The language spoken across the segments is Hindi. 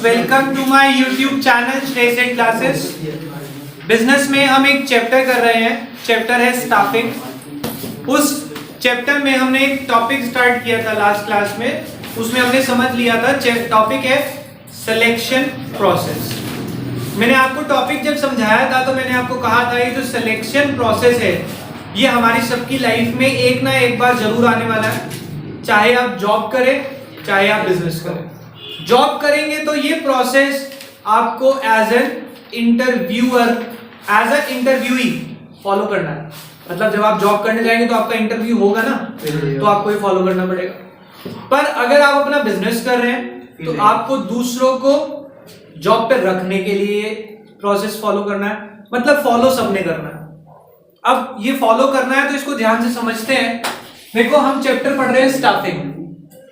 Welcome to my YouTube channel state classes. Business में हम एक चैप्टर कर रहे हैं, चैप्टर है स्टाफिंग। उस चैप्टर में हमने एक टॉपिक स्टार्ट किया था लास्ट क्लास में, उसमें हमने समझ लिया था टॉपिक है सिलेक्शन प्रोसेस। मैंने आपको टॉपिक जब समझाया था तो मैंने आपको कहा था ये जो सिलेक्शन प्रोसेस है ये हमारी सबकी लाइफ में एक ना एक बार जरूर आने वाला है, चाहे आप जॉब करें चाहे आप बिजनेस करें। जॉब करेंगे तो ये प्रोसेस आपको as an interviewer, as a interviewee follow करना है। मतलब जब आप जॉब करने जाएंगे तो आपका इंटरव्यू होगा ना, तो आपको ये फॉलो करना पड़ेगा। पर अगर आप अपना बिजनेस कर रहे हैं तो आपको दूसरों को जॉब पे रखने के लिए प्रोसेस फॉलो करना है। मतलब फॉलो सबने करना है। अब ये फॉलो करना है तो इसको ध्यान से समझते हैं। देखो हम चैप्टर पढ़ रहे हैं स्टाफिंग।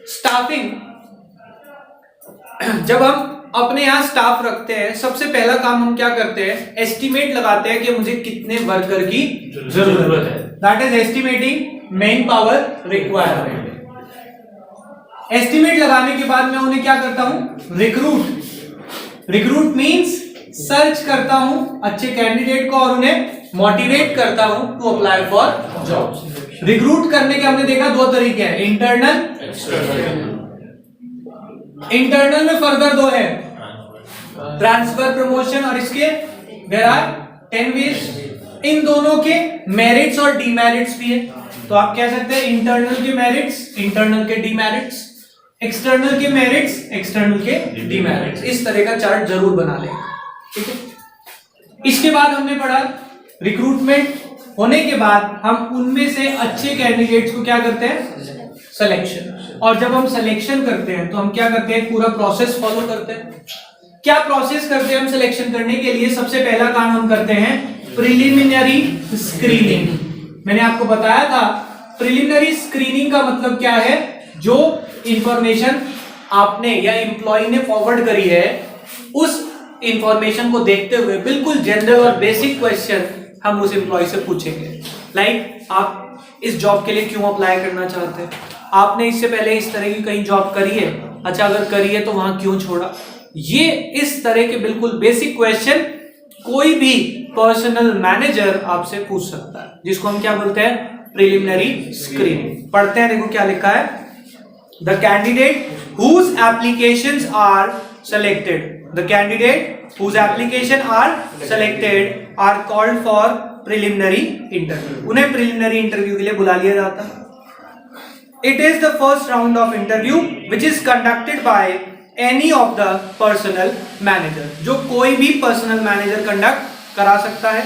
स्टाफिंग, जब हम अपने यहाँ स्टाफ रखते हैं सबसे पहला काम हम क्या करते हैं, एस्टिमेट लगाते हैं कि मुझे कितने वर्कर की जरूरत है। That is estimating man power requirement. Estimate लगाने के बाद मैं उन्हें क्या करता हूं, रिक्रूट। रिक्रूट मींस सर्च करता हूं अच्छे कैंडिडेट को और उन्हें मोटिवेट करता हूं to apply for jobs. Recruit करने के हमने देखा दो तरीके हैं, इंटरनल एक्सटर्नल। इंटरनल में फर्दर दो है, ट्रांसफर, प्रमोशन और इसके देयर आर 10 वेज। इन दोनों के मेरिट्स और डीमेरिट्स भी है। तो आप कह सकते हैं इंटरनल के मेरिट्स, इंटरनल के डीमेरिट्स, एक्सटर्नल के मेरिट्स, एक्सटर्नल के डीमेरिट्स। इस तरह का चार्ट जरूर बना लें, ठीक है। इसके बाद हमने पढ़ा रिक्रूटमेंट होने के बाद हम उनमें से अच्छे कैंडिडेट्स को क्या करते हैं, सिलेक्शन। और जब हम सिलेक्शन करते हैं तो हम क्या करते हैं, पूरा प्रोसेस फॉलो करते हैं। क्या प्रोसेस करते हैं हम सिलेक्शन करने के लिए? सबसे पहला काम हम करते हैं प्रिलिमिनरी स्क्रीनिंग। मैंने आपको बताया था प्रिलिमिनरी स्क्रीनिंग का मतलब क्या है, जो इंफॉर्मेशन आपने या एम्प्लॉय ने फॉरवर्ड करी है उस इंफॉर्मेशन को देखते हुए बिल्कुल जनरल और बेसिक क्वेश्चन हम उस एम्प्लॉय से पूछेंगे। लाइक आप इस जॉब के लिए क्यों अप्लाई करना चाहते हैं, आपने इससे पहले इस तरह की कहीं जॉब करी है, अच्छा अगर करी है तो वहां क्यों छोड़ा। ये इस तरह के बिल्कुल बेसिक क्वेश्चन कोई भी पर्सनल मैनेजर आपसे पूछ सकता है, जिसको हम क्या बोलते हैं, प्रिलिमिनरी स्क्रीनिंग। पढ़ते हैं, देखो क्या लिखा है, the candidate whose applications are selected, the candidate whose application are selected are called for preliminary interview। उन्हें preliminary interview के लिए बुला लिया जाता है। It is the first round of interview which is conducted by any of the personnel manager, जो कोई भी पर्सनल मैनेजर कंडक्ट करा सकता है।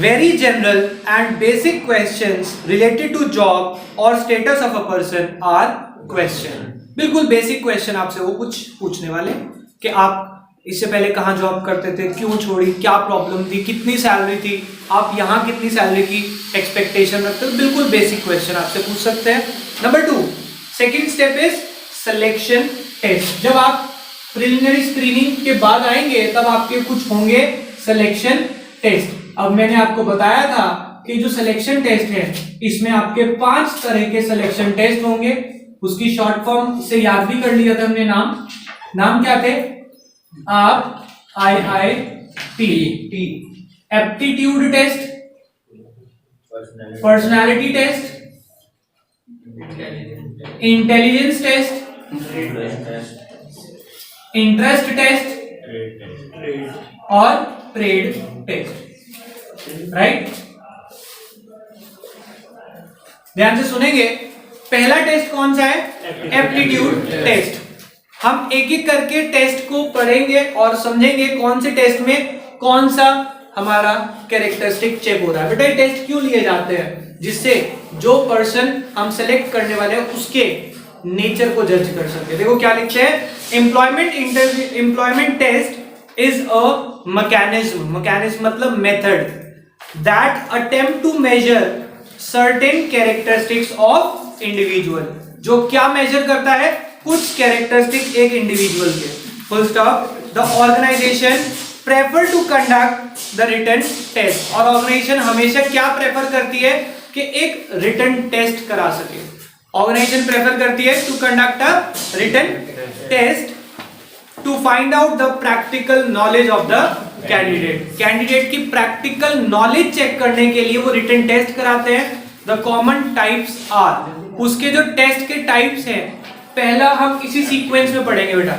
Very general and basic questions related to job or status of a person are question। बिल्कुल बेसिक क्वेश्चन आपसे वो कुछ पूछने वाले कि आप इससे पहले कहाँ जॉब करते थे, क्यों छोड़ी, क्या प्रॉब्लम थी, कितनी सैलरी थी, आप यहाँ कितनी सैलरी की एक्सपेक्टेशन रखते हो। बिल्कुल बेसिक क्वेश्चन आपसे पूछ सकते हैं। Number 2, second step is selection test. जब आप प्रिलिमिनरी स्क्रीनिंग के बाद आएंगे तब आपके कुछ होंगे सिलेक्शन टेस्ट। अब मैंने आपको बताया था कि जो सिलेक्शन टेस्ट है इसमें आपके 5 तरह के सिलेक्शन टेस्ट होंगे। उसकी शॉर्ट फॉर्म से याद भी कर लिया था हमने। नाम क्या थे, आप IIT, aptitude test, personality test, intelligence test, interest test और ट्रेड टेस्ट। राइट, ध्यान से सुनेंगे। पहला टेस्ट कौन सा है, एप्टीट्यूड टेस्ट। हम एक एक करके टेस्ट को पढ़ेंगे और समझेंगे कौन से टेस्ट में कौन सा हमारा कैरेक्टरिस्टिक चेक हो रहा है। बेटा टेस्ट क्यों लिए जाते हैं, जिससे जो पर्सन हम सेलेक्ट करने वाले हैं उसके नेचर को जज कर सके। देखो क्या लिखते हैं, employment test is a mechanism, mechanism मतलब method, that attempt to measure certain characteristics of individual. जो क्या मेजर करता है, कुछ कैरेक्टरिस्टिक एक इंडिविजुअल के। Full stop. The organisation prefer to conduct the written test. और ऑर्गेनाइजेशन हमेशा क्या प्रेफर करती है कि एक रिटन टेस्ट करा सके। ऑर्गेनाइजेशन प्रेफर करती है to conduct a written test to find out the practical knowledge of the candidate. Candidate की प्रैक्टिकल नॉलेज चेक करने के लिए वो रिटन टेस्ट कराते हैं। द कॉमन टाइप्स आर, उसके जो टेस्ट के टाइप्स हैं, पहला हम इसी सीक्वेंस में पढ़ेंगे बेटा।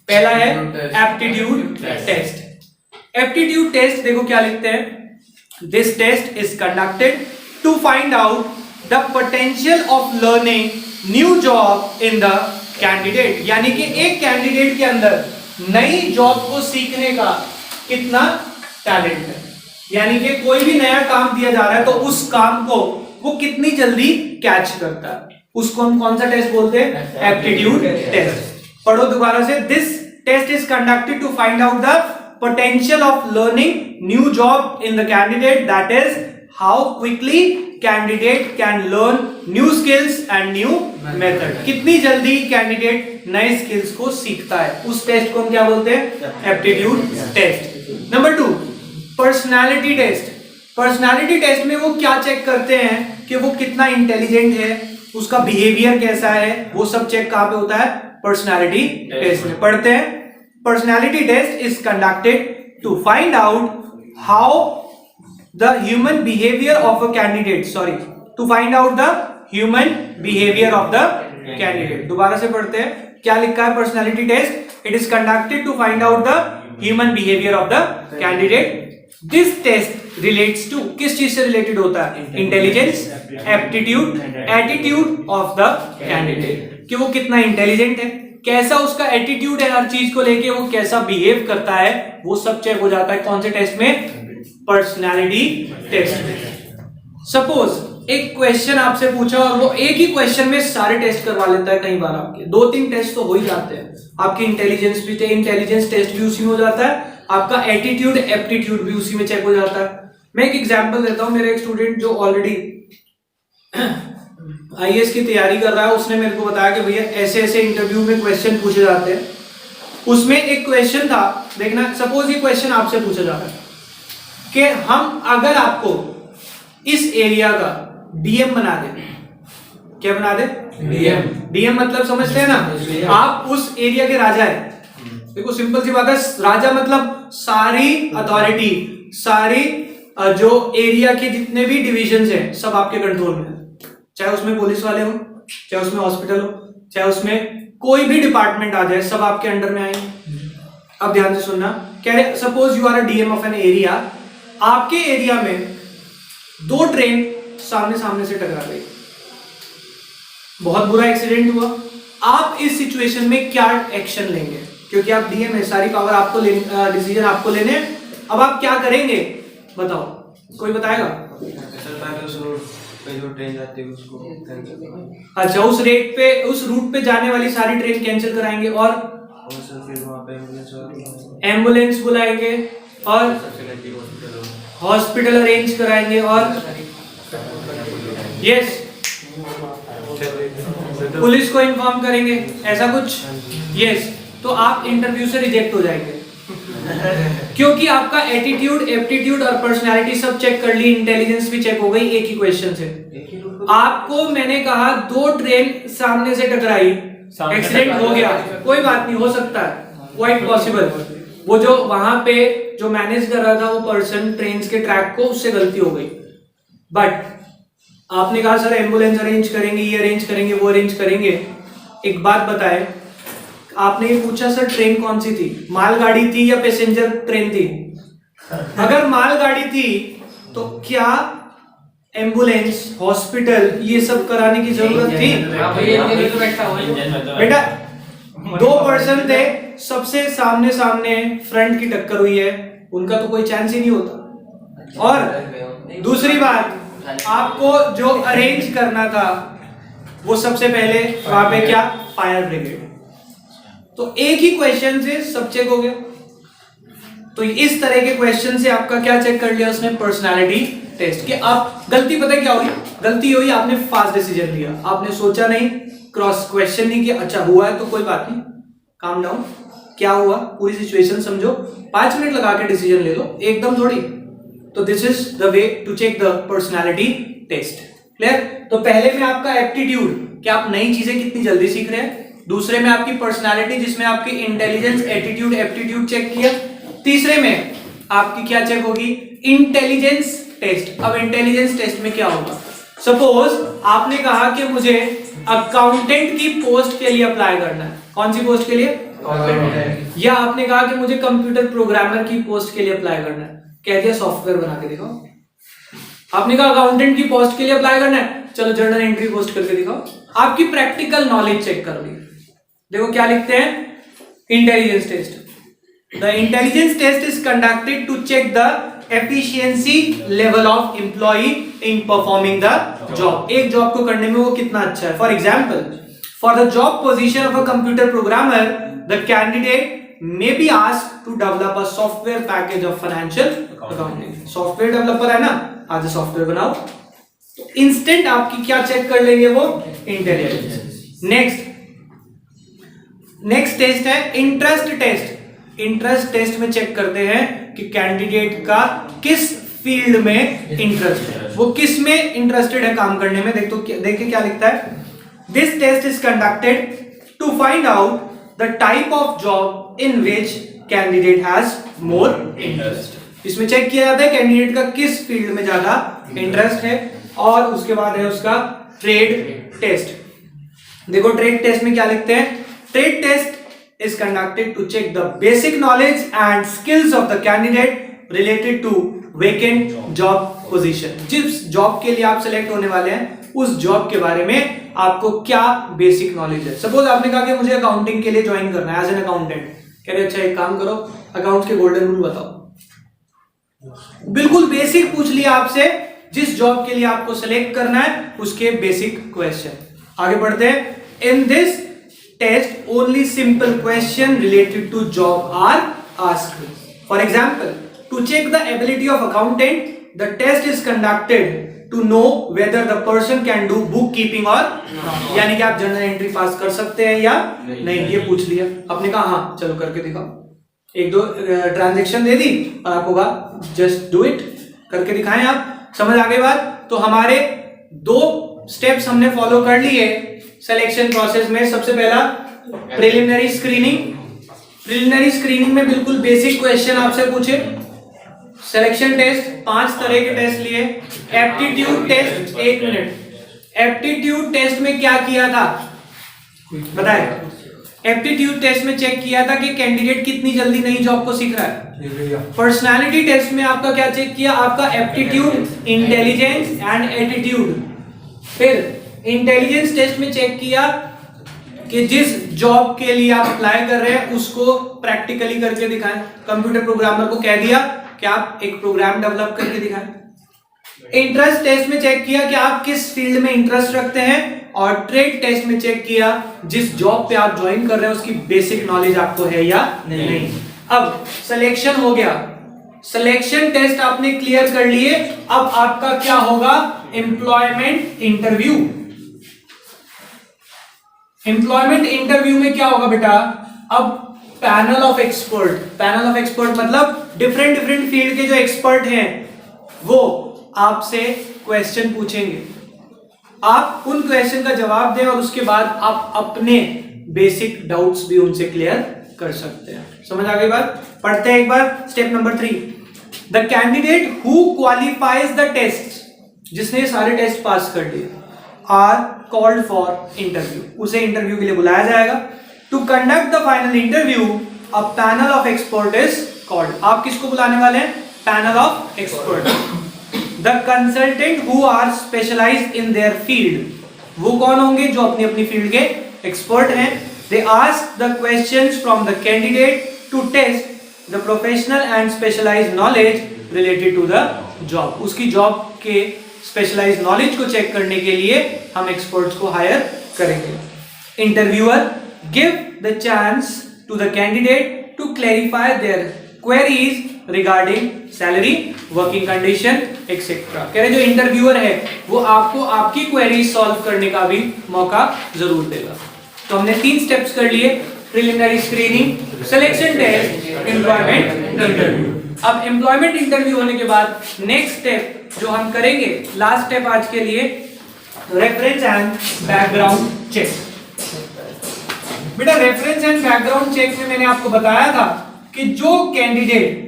पहला है एप्टीट्यूड टेस्ट। एप्टीट्यूड टेस्ट देखो क्या लिखते हैं, this test is conducted to find out the potential of learning new job in the candidate, यानी कि एक कैंडिडेट के अंदर नई जॉब को सीखने का कितना टैलेंट है। यानी कि कोई भी नया काम दिया जा रहा है तो उस काम को वो कितनी जल्दी कैच करता है, उसको हम कौन सा टेस्ट बोलते हैं, एप्टीट्यूड टेस्ट। पढ़ो दोबारा से, this test is conducted to find out the potential of learning new job in the candidate, that is how quickly candidate can learn new skills and new method. कितनी जल्दी कैंडिडेट नए स्किल्स को सीखता है, उस टेस्ट को हम क्या बोलते हैं, aptitude test. Number 2, personality test. Personality test में वो क्या चेक करते हैं कि वो कितना इंटेलिजेंट है, उसका बिहेवियर कैसा है, वो सब चेक कहां पे होता है, पर्सनालिटी टेस्ट में। पढ़ते हैं, personality test is conducted to find out how the human behaviour of a candidate, sorry, to find out the human behaviour of the candidate. दोबारा से पढ़ते हैं, क्या लिखा है personality test, it is conducted to find out the human behaviour of the candidate. This test relates to, किस चीज से रिलेटेड होता है, intelligence, aptitude, attitude of the candidate, कि वो कितना इंटेलिजेंट है, कैसा उसका एटीट्यूड है हर चीज को लेके, वो कैसा बिहेव करता है, वो सब चेक हो जाता है कौन से टेस्ट में, पर्सनालिटी टेस्ट में। सपोज एक क्वेश्चन आपसे पूछा और वो एक ही क्वेश्चन में सारे टेस्ट करवा लेता है, कई बार आपके 2-3 टेस्ट तो हो ही जाते हैं, आपके इंटेलिजेंस भी, इंटेलिजेंस टेस्ट भी उसी में हो जाता है, आपका एटीट्यूड एप्टीट्यूड भी उसी में चेक हो जाता है। मैं एक एग्जांपल देता हूं, मेरे एक स्टूडेंट जो ऑलरेडी आईएएस की तैयारी कर रहा है, उसने मेरे को बताया कि भैया ऐसे ऐसे इंटरव्यू में क्वेश्चन पूछे जाते हैं। उसमें एक क्वेश्चन था, देखना, सपोज ये क्वेश्चन आपसे पूछा जा रहा है कि हम अगर आपको इस एरिया का डीएम बना दे, क्या बना दे, डीएम। डीएम मतलब समझते हैं ना, आप उस एरिया के राजा है। देखो सिंपल सी बात है, राजा मतलब सारी अथॉरिटी, सारी जो एरिया के जितने भी डिविजन्स हैं सब आपके कंट्रोल में है, चाहे उसमें पुलिस वाले हो, चाहे उसमें हॉस्पिटल हो, चाहे उसमें कोई भी डिपार्टमेंट आ जाए, सब आपके अंडर में आएंगे। अब ध्यान से सुनना, कह रहे suppose you are a DM of an area, आपके एरिया में 2 ट्रेन सामने सामने से टकरा गई, बहुत बुरा एक्सीडेंट हुआ, आप इस सिचुएशन में क्या एक्शन लेंगे, क्योंकि आप डीएम है, सारी पावर आपको लेने, डिसीजन आपको लेने, अब आप क्या करेंगे बताओ, कोई बताएगा? जो ट्रेन जाती है उसको अच्छा, उस रेट पे, उस रूट पे जाने वाली सारी ट्रेन कैंसिल कराएंगे और फिर वहाँ पे एम्बुलेंस बुलाएंगे और हॉस्पिटल अरेंज कराएंगे और यस पुलिस को इन्फॉर्म करेंगे, ऐसा कुछ, यस। तो आप इंटरव्यू से रिजेक्ट हो जाएंगे क्योंकि आपका एटीट्यूड, एप्टीट्यूड और पर्सनालिटी सब चेक कर ली, इंटेलिजेंस भी चेक हो गई एक ही क्वेश्चन से। आपको मैंने कहा 2 ट्रेन सामने से टकराई, एक्सीडेंट हो गया, कोई बात नहीं, हो सकता है, क्वाइट पॉसिबल, वो जो वहां पे जो मैनेज कर रहा था वो पर्सन ट्रेन के ट्रैक को, उससे गलती हो गई, बट आपने कहा सर एम्बुलेंस अरेंज करेंगे, ये अरेंज करेंगे, वो अरेंज करेंगे। एक बात बताए, आपने ये पूछा सर ट्रेन कौन सी थी, मालगाड़ी थी या पैसेंजर ट्रेन थी? अगर मालगाड़ी थी तो क्या एम्बुलेंस, हॉस्पिटल ये सब कराने की जरूरत थी? बेटा 2 पर्सन थे, सबसे सामने सामने फ्रंट की टक्कर हुई है, उनका तो कोई चांस ही नहीं होता। और दूसरी बात, आपको जो अरेंज करना था वो सबसे पहले वहां पे क्या, फायर ब्रिगेड। तो एक ही क्वेश्चन से सब चेक हो गया। तो इस तरह के क्वेश्चन से आपका क्या चेक कर लिया उसने, पर्सनालिटी टेस्ट। कि आप गलती, पता क्या हुई, गलती हुई आपने फास्ट डिसीजन लिया, आपने सोचा नहीं, क्रॉस क्वेश्चन नहीं किया, अच्छा हुआ है तो कोई बात नहीं, काम डाउन, क्या हुआ पूरी सिचुएशन समझो, 5 मिनट लगा के डिसीजन ले लो, एकदम थोड़ी। तो this is the way to check the personality test. Clear? तो पहले में आपका एप्टीट्यूड, कि आप नई चीजें कितनी जल्दी सीख रहे हैं, दूसरे में आपकी पर्सनालिटी जिसमें आपकी इंटेलिजेंस, एटीट्यूड, एप्टीट्यूड चेक किया। तीसरे में आपकी क्या चेक होगी? Intelligence test. अब इंटेलिजेंस टेस्ट में क्या होगा? सपोज आपने कहा कि मुझे अकाउंटेंट की पोस्ट के लिए अप्लाई करना है। कौन सी पोस्ट के लिए? या आपने कहा कि मुझे कंप्यूटर प्रोग्रामर की पोस्ट के लिए अप्लाई करना है, कह दिया सॉफ्टवेयर बना के दिखाओ। आपने कहा अकाउंटेंट की पोस्ट के लिए अप्लाई करना है, चलो जर्नल एंट्री पोस्ट करके दिखाओ। आपकी प्रैक्टिकल नॉलेज चेक कर ली। देखो क्या लिखते हैं? Intelligence test. The intelligence test is conducted to check the efficiency level of employee in performing the job. एक जॉब को करने में वो कितना अच्छा है। For example, for the job position of a computer programmer, the candidate may be asked to develop a software package of financial accounting। Software developer है ना, आज सॉफ्टवेयर बनाओ। इंस्टेंट आपकी क्या चेक कर लेंगे? वो इंटेलिजेंस। नेक्स्ट टेस्ट है इंटरेस्ट टेस्ट। इंटरेस्ट टेस्ट में चेक करते हैं कि कैंडिडेट का किस फील्ड में इंटरेस्ट है, वो किस में इंटरेस्टेड है काम करने में। देखिए क्या लिखता है? This test is conducted to find out the type of job in which candidate has more interest। इसमें चेक किया जाता है कैंडिडेट का किस फील्ड में ज्यादा इंटरेस्ट है। और उसके बाद है उसका ट्रेड टेस्ट। देखो ट्रेड टेस्ट में क्या लिखते हैं? Trade test is conducted to check the basic knowledge and skills of the candidate related to vacant job position. जिस जॉब के लिए आप सिलेक्ट होने वाले हैं उस जॉब के बारे में आपको क्या बेसिक नॉलेज है। सपोज आपने कहा कि मुझे अकाउंटिंग के लिए ज्वाइन करना है एज एन अकाउंटेंट। कह रहे अच्छा एक काम करो, अकाउंट्स के गोल्डन रूल बताओ। बिल्कुल बेसिक पूछ लिया आपसे, जिस जॉब के लिए आपको सिलेक्ट करना है उसके बेसिक क्वेश्चन। आगे बढ़ते हैं। In this test only simple question related to job are asked. For example, to check the ability of accountant the test is conducted to know whether the person can do bookkeeping or not। यानी कि आप जर्नल एंट्री पास कर सकते हैं या नहीं, ये पूछ लिया। आपने कहा हाँ चलो करके दिखाओ। एक दो ट्रांजैक्शन दे दी और आपको कहा जस्ट डू इट, करके दिखाएं आप। समझ आ गई बात? तो हमारे दो स्टेप्स हमने फॉलो कर लिए सिलेक्शन प्रोसेस में। सबसे पहला प्रिलिमिनरी स्क्रीनिंग। प्रिलिमिनरी स्क्रीनिंग में बिल्कुल बेसिक क्वेश्चन आपसे पूछे। सिलेक्शन टेस्ट 5 तरह के टेस्ट लिए। Aptitude test, 1 minute. Aptitude test में क्या किया था बताए? एप्टीट्यूड टेस्ट में चेक किया था कि कैंडिडेट कितनी जल्दी नई जॉब को सीख रहा है। पर्सनालिटी टेस्ट में आपका क्या चेक किया? आपका एप्टीट्यूड, इंटेलिजेंस एंड एटीट्यूड। फिर इंटेलिजेंस टेस्ट में चेक किया कि जिस जॉब के लिए आप अप्लाई कर रहे हैं उसको प्रैक्टिकली करके दिखाएं। कंप्यूटर प्रोग्रामर को कह दिया कि आप एक प्रोग्राम डेवलप करके दिखाएं। इंटरेस्ट टेस्ट में चेक किया कि आप किस फील्ड में इंटरेस्ट रखते हैं। और ट्रेड टेस्ट में चेक किया जिस जॉब पे आप ज्वाइन कर रहे हैं उसकी बेसिक नॉलेज आपको है या नहीं। अब सिलेक्शन हो गया, सिलेक्शन टेस्ट आपने क्लियर कर लिए। अब आपका क्या होगा? Employment interview. एम्प्लॉयमेंट इंटरव्यू में क्या होगा बेटा? अब panel of expert. Panel of expert मतलब डिफरेंट फील्ड के जो एक्सपर्ट हैं वो आपसे क्वेश्चन पूछेंगे। आप उन क्वेश्चन का जवाब दें और उसके बाद आप अपने बेसिक डाउट्स भी उनसे क्लियर कर सकते हैं। समझ आ गई बात? पढ़ते हैं एक बार step number 3। The candidate who qualifies the test, जिसने सारे टेस्ट पास कर लिए, आर कॉल्ड फॉर इंटरव्यू। उसे इंटरव्यू के लिए बुलाया जाएगा। To conduct the final interview a panel of expert is called. आप किसको बुलाने वाले हैं? Panel of expert. The consultant who are specialized in their field, वो कौन होंगे? जो अपनी अपनी फील्ड के एक्सपर्ट हैं। They ask the questions from the candidate to test the professional and specialised knowledge related to the job. उसकी जॉब के स्पेशलाइज्ड नॉलेज को चेक करने के लिए हम एक्सपर्ट्स को हायर करेंगे। Interviewer give the chance to the candidate to clarify their queries regarding salary, working condition, etc। कह रहे जो इंटरव्यूअर है वो आपको आपकी क्वेरी सॉल्व करने का भी मौका जरूर देगा। तो हमने 3 स्टेप्स कर लिए, preliminary screening, selection test, employment interview. अब एम्प्लॉयमेंट इंटरव्यू होने के बाद नेक्स्ट स्टेप जो हम करेंगे, लास्ट स्टेप आज के लिए, रेफरेंस एंड बैकग्राउंड चेक। बेटा रेफरेंस एंड बैकग्राउंड चेक में मैंने आपको बताया था कि जो कैंडिडेट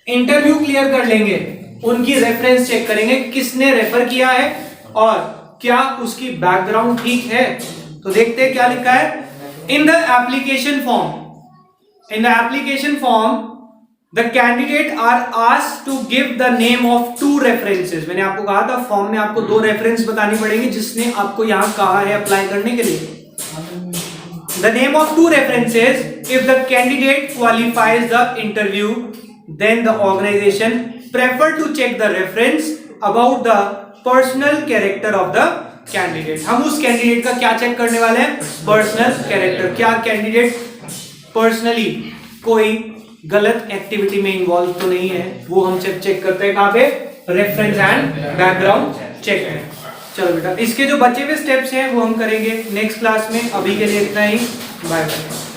इंटरव्यू क्लियर कर लेंगे उनकी रेफरेंस चेक करेंगे, किसने रेफर किया है और क्या उसकी बैकग्राउंड ठीक है। तो देखते हैं क्या लिखा है। In the application form the candidate are asked to give the name of 2 references. मैंने आपको कहा था फॉर्म में आपको 2 रेफरेंस बतानी पड़ेगी जिसने आपको यहां कहा है अप्लाई करने के लिए। The name of 2 references if the candidate qualifies the interview then the organization prefer to check the reference about the personal character of the candidate। हम उस कैंडिडेट का क्या चेक करने वाले हैं? Personal character. क्या कैंडिडेट पर्सनली कोई गलत एक्टिविटी में इन्वॉल्व तो नहीं है, वो हम चेक करते हैं कहां पे? रेफरेंस एंड बैकग्राउंड चेक में। चलो बेटा इसके जो बचे हुए स्टेप्स हैं वो हम करेंगे नेक्स्ट क्लास में। अभी के लिए इतना ही, बाय बाय।